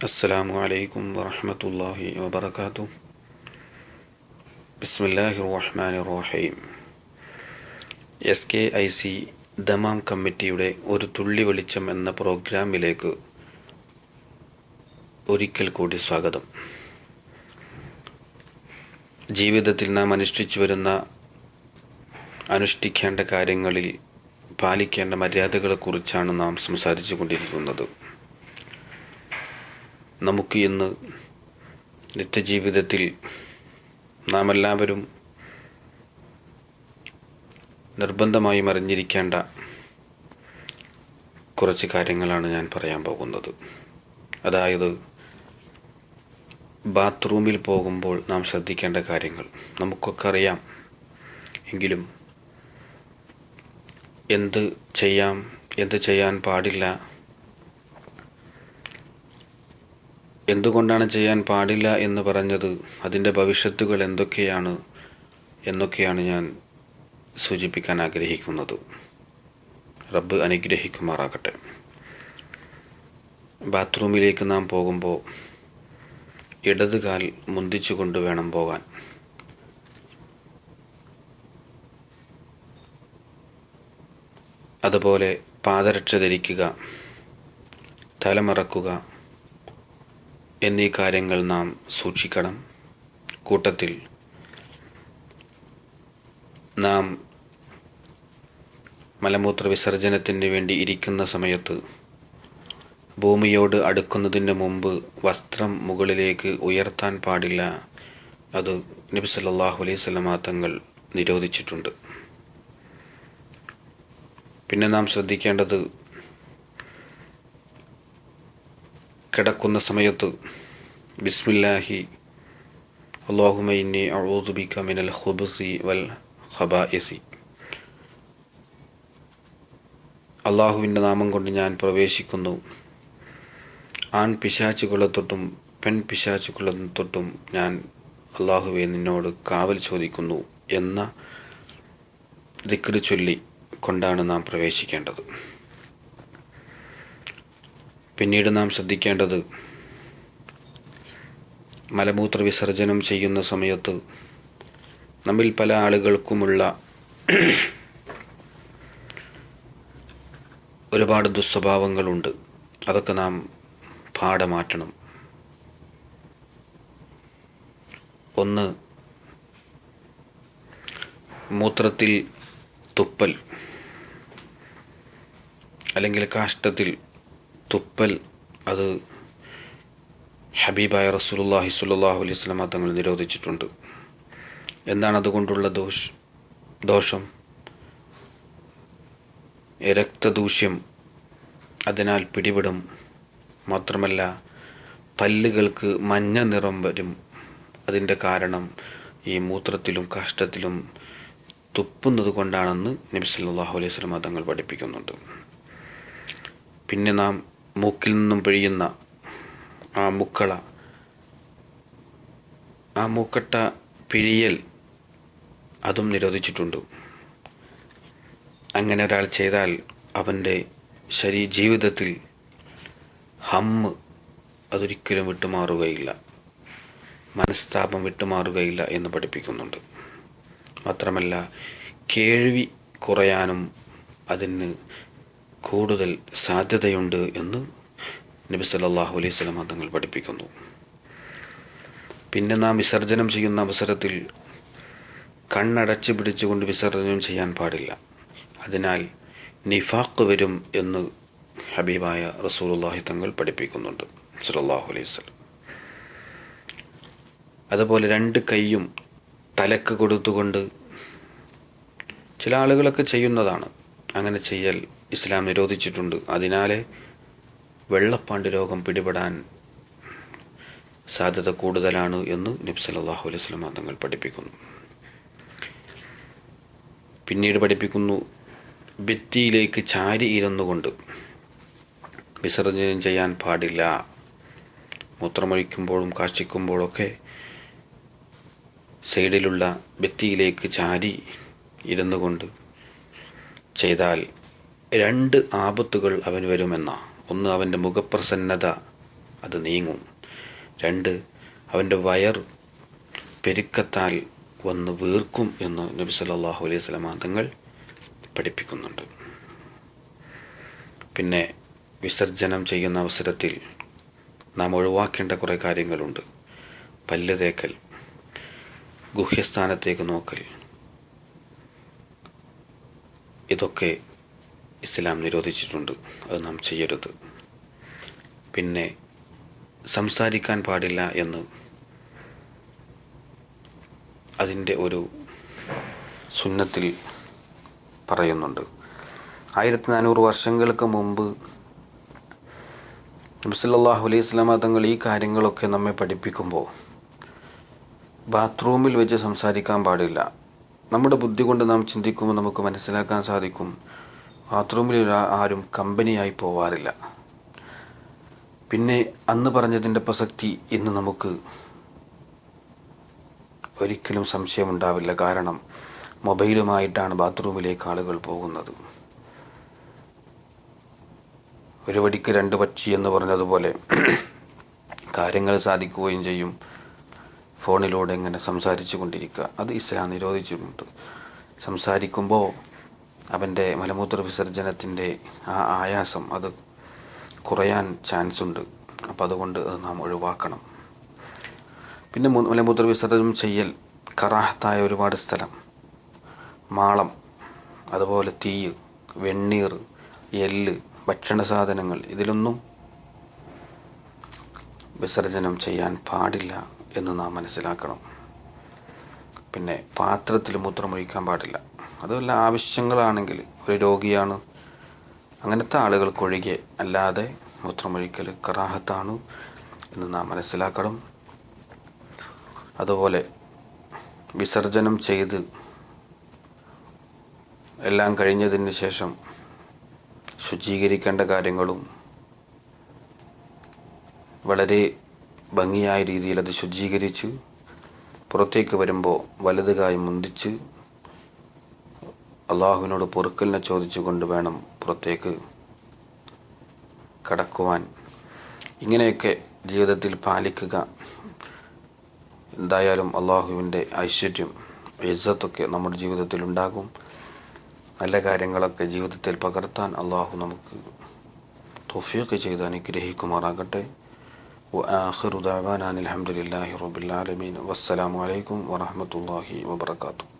അസ്സലാമു അലൈക്കും വറഹ്മത്തുള്ളാഹി വബറകാതുഹു. ബിസ്മില്ലാഹിർ റഹ്മാനിർ റഹീം. SKIC ദമാം കമ്മിറ്റിയുടെ ഒരു തുള്ളി വെളിച്ചം എന്ന പ്രോഗ്രാമിലേക്ക് ഒരിക്കൽ കൂടി സ്വാഗതം. ജീവിതത്തിൽ നാം അനുഷ്ഠിക്കേണ്ട കാര്യങ്ങളിൽ പാലിക്കേണ്ട മര്യാദകളെക്കുറിച്ചാണ് നാം സംസാരിച്ചു കൊണ്ടിരിക്കുന്നത്. നമുക്ക് ഇന്ന് നിത്യജീവിതത്തിൽ നാം എല്ലാവരും നിർബന്ധമായും അറിഞ്ഞിരിക്കേണ്ട കുറച്ച് കാര്യങ്ങളാണ് ഞാൻ പറയാൻ പോകുന്നത്. അതായത് ബാത്റൂമിൽ പോകുമ്പോൾ നാം ശ്രദ്ധിക്കേണ്ട കാര്യങ്ങൾ. നമുക്കൊക്കെ അറിയാം, എങ്കിലും എന്ത് ചെയ്യാൻ പാടില്ല, എന്തുകൊണ്ടാണ് ചെയ്യാൻ പാടില്ല എന്ന് പറഞ്ഞത്, അതിൻ്റെ ഭവിഷ്യത്തുകൾ എന്നൊക്കെയാണ് ഞാൻ സൂചിപ്പിക്കാൻ ആഗ്രഹിക്കുന്നത്. റബ്ബ് അനുഗ്രഹിക്കുമാറാകട്ടെ. ബാത്റൂമിലേക്ക് നാം പോകുമ്പോൾ ഇടത് കാൽ മുന്തിച്ചുകൊണ്ട് വേണം പോകാൻ. അതുപോലെ പാദരക്ഷ ധരിക്കുക, തലമറക്കുക എന്നീ കാര്യങ്ങൾ നാം സൂക്ഷിക്കണം. കൂട്ടത്തിൽ നാം മലമൂത്ര വിസർജനത്തിന് വേണ്ടി ഇരിക്കുന്ന സമയത്ത് ഭൂമിയോട് അടുക്കുന്നതിന് മുമ്പ് വസ്ത്രം മുകളിലേക്ക് ഉയർത്താൻ പാടില്ല. അത് നബി സല്ലല്ലാഹു അലൈഹി വസല്ലം തങ്ങൾ നിരോധിച്ചിട്ടുണ്ട്. പിന്നെ നാം ശ്രദ്ധിക്കേണ്ടത്, കിടക്കുന്ന സമയത്ത് ബിസ്മില്ലാഹി അല്ലാഹുമ്മ ഇന്നി അഊദു ബിക മിനൽ ഖുബുസി വൽ ഖബാഇസി, അള്ളാഹുവിൻ്റെ നാമം കൊണ്ട് ഞാൻ പ്രവേശിക്കുന്നു, ആൺ പിശാചുകളെ തൊട്ടും പെൺ പിശാചുകളെ തൊട്ടും ഞാൻ അള്ളാഹുവെ നിന്നോട് കാവൽ ചോദിക്കുന്നു എന്ന ദിക്ർ ചൊല്ലി കൊണ്ടാണ് നാം പ്രവേശിക്കേണ്ടത്. പിന്നീട് നാം ശ്രദ്ധിക്കേണ്ടത്, മലമൂത്ര വിസർജനം ചെയ്യുന്ന സമയത്ത് നമ്മിൽ പല ആളുകൾക്കുമുള്ള ഒരുപാട് ദുസ്വഭാവങ്ങളുണ്ട്. അതൊക്കെ നാം പാഠമാറ്റണം. ഒന്ന്, മൂത്രത്തിൽ തുപ്പൽ അല്ലെങ്കിൽ കാഷ്ടത്തിൽ തുപ്പൽ. അത് ഹബീബായ റസൂലുള്ളാഹി സ്വല്ലല്ലാഹു അലൈഹി വസല്ലം തങ്ങൾ നിരോധിച്ചിട്ടുണ്ട്. എന്താണ് അതുകൊണ്ടുള്ള ദോഷം? രക്തദൂഷ്യം അതിനാൽ പിടിപെടും. മാത്രമല്ല, പല്ലുകൾക്ക് മഞ്ഞ നിറം വരും. അതിൻ്റെ കാരണം ഈ മൂത്രത്തിലും കാഷ്ടത്തിലും തുപ്പുന്നത് കൊണ്ടാണെന്ന് നബി സല്ലല്ലാഹു അലൈഹി വസല്ലം തങ്ങൾ പഠിപ്പിക്കുന്നുണ്ട്. പിന്നെ നാം മൂക്കിൽ നിന്നും പിഴിയുന്ന ആ മൂക്കട്ട പിഴിയൽ, അതും നിരോധിച്ചിട്ടുണ്ട്. അങ്ങനെ ഒരാൾ ചെയ്താൽ അവൻ്റെ ജീവിതത്തിൽ ഹമ്മ് അതൊരിക്കലും വിട്ടുമാറുകയില്ല, മനസ്താപം വിട്ടുമാറുകയില്ല എന്ന് പഠിപ്പിക്കുന്നുണ്ട്. മാത്രമല്ല, കേൾവി കുറയാനും അതിന് കൂടുതൽ സാധ്യതയുണ്ട് എന്ന് നബി സല്ലല്ലാഹു അലൈഹി വസല്ലം തങ്ങൾ പഠിപ്പിക്കുന്നു. പിന്നെ നാം വിസർജനം ചെയ്യുന്ന അവസരത്തിൽ കണ്ണടച്ച് പിടിച്ചുകൊണ്ട് വിസർജനം ചെയ്യാൻ പാടില്ല. അതിനാൽ നിഫാഖ് വരും എന്ന് ഹബീബായ റസൂലുള്ളാഹി തങ്ങൾ പഠിപ്പിക്കുന്നുണ്ട് സല്ലല്ലാഹു അലൈഹി വസല്ലം. അതുപോലെ രണ്ട് കൈയും തലക്ക് കൊടുത്തുകൊണ്ട് ചില ആളുകളൊക്കെ ചെയ്യുന്നതാണ്. അങ്ങനെ ചെയ്യൽ ഇസ്ലാം നിരോധിച്ചിട്ടുണ്ട്. അതിനാലെ വെള്ളപ്പാണ്ട് രോഗം പിടിപെടാൻ സാധ്യത കൂടുതലാണ് എന്ന് നബി സല്ലല്ലാഹു അലൈഹി വസല്ലം തങ്ങൾ പഠിപ്പിക്കുന്നു. പിന്നീട് പഠിപ്പിക്കുന്നു, ഭിത്തിയിലേക്ക് ചാരി ഇരുന്നുകൊണ്ട് വിസർജനം ചെയ്യാൻ പാടില്ല. മൂത്രമൊഴിക്കുമ്പോഴും കാഷ്ടിക്കുമ്പോഴൊക്കെ സൈഡിലുള്ള ഭിത്തിയിലേക്ക് ചാരി ഇരുന്നു കൊണ്ട് ചെയ്താൽ രണ്ട് ആപത്തുകൾ അവന് വരുമെന്ന. ഒന്ന്, അവൻ്റെ മുഖപ്രസന്നത അത് നീങ്ങും. 2, അവൻ്റെ വയർ പെരുക്കത്താൽ വന്ന് വീർക്കും എന്ന് നബി സല്ലല്ലാഹു അലൈഹി വസല്ലം തങ്ങൾ പഠിപ്പിക്കുന്നുണ്ട്. പിന്നെ വിസർജനം ചെയ്യുന്ന അവസരത്തിൽ നാം ഒഴിവാക്കേണ്ട കുറേ കാര്യങ്ങളുണ്ട്. പല്ല് തേക്കൽ, ഗുഹ്യസ്ഥാനത്തേക്ക് നോക്കൽ, ഇതൊക്കെ ഇസ്ലാം നിരോധിച്ചിട്ടുണ്ട്. അത് നാം ചെയ്യരുത്. പിന്നെ സംസാരിക്കാൻ പാടില്ല എന്ന് അതിൻ്റെ ഒരു സുന്നത്തിൽ പറയുന്നുണ്ട്. 1400 വർഷങ്ങൾക്ക് മുമ്പ് നബി സല്ലല്ലാഹു അലൈഹി വസല്ലം തങ്ങൾ ഈ കാര്യങ്ങളൊക്കെ നമ്മെ പഠിപ്പിക്കുമ്പോൾ ബാത്റൂമിൽ വെച്ച് സംസാരിക്കാൻ പാടില്ല. നമ്മുടെ ബുദ്ധി കൊണ്ട് നാം ചിന്തിക്കുമ്പോൾ നമുക്ക് മനസ്സിലാക്കാൻ സാധിക്കും, ബാത്റൂമിൽ ആരും കമ്പനിയായി പോവാറില്ല. പിന്നെ അന്ന് പറഞ്ഞതിൻ്റെ പ്രസക്തി ഇന്ന് നമുക്ക് ഒരിക്കലും സംശയമുണ്ടാവില്ല. കാരണം മൊബൈലുമായിട്ടാണ് ബാത്റൂമിലേക്ക് ആളുകൾ പോകുന്നത്. ഒരു വടിക്ക് 2 പക്ഷി എന്ന് പറഞ്ഞതുപോലെ കാര്യങ്ങൾ സാധിക്കുകയും ചെയ്യും. ഫോണിലൂടെ ഇങ്ങനെ സംസാരിച്ചു കൊണ്ടിരിക്കുക, അത് ഇസ്ലാം നിരോധിച്ചിട്ടുണ്ട്. സംസാരിക്കുമ്പോൾ അവൻ്റെ മലമൂത്ര വിസർജനത്തിൻ്റെ ആ ആയാസം അത് കുറയാൻ ചാൻസ് ഉണ്ട്. അപ്പം അതുകൊണ്ട് അത് നാം ഒഴിവാക്കണം. പിന്നെ മലമൂത്ര വിസർജനം ചെയ്യൽ കറാഹത്തായ ഒരുപാട് സ്ഥലം, മാളം, അതുപോലെ തീ, വെണ്ണീർ, എല്ല്, ഭക്ഷണ സാധനങ്ങൾ, ഇതിലൊന്നും വിസർജനം ചെയ്യാൻ പാടില്ല എന്ന് നാം മനസ്സിലാക്കണം. പിന്നെ പാത്രത്തിൽ മൂത്രമൊഴിക്കാൻ പാടില്ല. അതുമല്ല, ആവശ്യങ്ങളാണെങ്കിൽ, ഒരു രോഗിയാണ്, അങ്ങനത്തെ ആളുകൾക്കൊഴികെ അല്ലാതെ മൂത്രമൊഴിക്കൽ കറാഹത്താണ് എന്ന് നാം മനസ്സിലാക്കണം. അതുപോലെ വിസർജനം ചെയ്ത് എല്ലാം കഴിഞ്ഞതിന് ശേഷം ശുചീകരിക്കേണ്ട കാര്യങ്ങളും വളരെ ഭംഗിയായ രീതിയിൽ അത് ശുചീകരിച്ച് പുറത്തേക്ക് വരുമ്പോൾ വലത് കായ് മുന്തിച്ച് അള്ളാഹുവിനോട് പൊറുക്കലിനെ ചോദിച്ചുകൊണ്ട് വേണം പുറത്തേക്ക് കടക്കുവാൻ. ഇങ്ങനെയൊക്കെ ജീവിതത്തിൽ പാലിക്കുക. എന്തായാലും അള്ളാഹുവിൻ്റെ ഐശ്വര്യം, ഇസ്സത്തൊക്കെ നമ്മുടെ ജീവിതത്തിൽ ഉണ്ടാകും. നല്ല കാര്യങ്ങളൊക്കെ ജീവിതത്തിൽ പകർത്താൻ അള്ളാഹു നമുക്ക് തൗഫീഖ് ചെയ്ത് അനുഗ്രഹിക്കുമാറാകട്ടെ. വആഖിറു ദഅവാനാ അൽഹംദുലില്ലാഹി റബ്ബിൽ ആലമീൻ. വസ്സലാമു അലൈക്കും വറഹ്മത്തുള്ളാഹി വബറകാതുഹു.